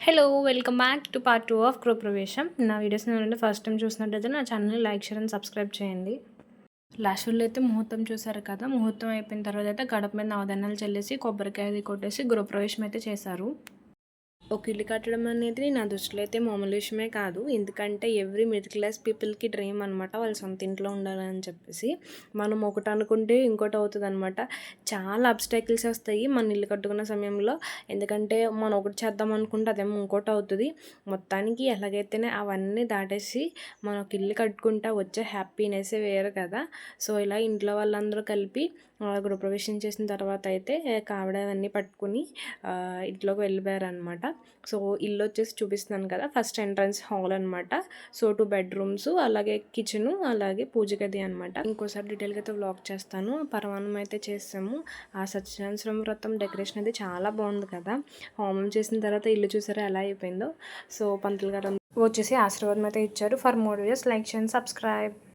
Hello welcome back to part 2 of గృహప్రవేశం. నా videos ఎవరైనా ఫస్ట్ టైం చూసినట్టయితే నా ఛానల్ని లైక్, షేర్ అండ్ సబ్స్క్రైబ్ చేయండి. లాస్ట్ వీడియోలో అయితే ముహూర్తం చూసారు కదా. ముహూర్తం అయిపోయిన తర్వాత అయితే గడప మీద నవధాన్యాలు చల్లేసి కొబ్బరికాయ అది కొట్టేసి గృహప్రవేశం అయితే చేశారు. ఒక ఇల్లు కట్టడం అనేది నా దృష్టిలో అయితే మామూలు విషయమే కాదు. ఎందుకంటే ఎవ్రీ మిడిల్ క్లాస్ పీపుల్కి డ్రీమ్ అనమాట, వాళ్ళ సొంత ఇంట్లో ఉండాలని చెప్పేసి. మనం ఒకటి అనుకుంటే ఇంకోటి అవుతుంది అనమాట. చాలా అబ్స్టాకిల్స్ వస్తాయి మన ఇల్లు కట్టుకున్న సమయంలో. ఎందుకంటే మనం ఒకటి చేద్దాం అనుకుంటే అదేమో ఇంకోటి అవుతుంది. మొత్తానికి ఎలాగైతేనే అవన్నీ దాటేసి మనం ఒక ఇల్లు కట్టుకుంటా వచ్చే హ్యాపీనెస్సే వేరు కదా. సో ఇలా ఇంట్లో వాళ్ళందరూ కలిపి గృహప్రవేశం చేసిన తర్వాత అయితే కావిడ అవన్నీ పట్టుకుని ఇంట్లోకి వెళ్ళిపోయారనమాట. సో ఇల్లు వచ్చేసి చూపిస్తున్నాను కదా. ఫస్ట్ ఎంట్రన్స్ హాల్ అనమాట. సో 2 బెడ్రూమ్స్, అలాగే కిచెను, అలాగే పూజ గది అనమాట. ఇంకోసారి డీటెయిల్గా అయితే వ్లాగ్ చేస్తాను. పరమాన్నం అయితే చేసాము. ఆ సత్యనారాయణ వ్రతం డెకరేషన్ అయితే చాలా బాగుంది కదా. హోమం చేసిన తర్వాత ఇల్లు చూసారా ఎలా అయిపోయిందో. సో పంతులు గారు వచ్చేసి ఆశీర్వాదం అయితే ఇచ్చారు. ఫర్ మోర్ వీడియోస్ లైక్ చేయండి, సబ్స్క్రైబ్.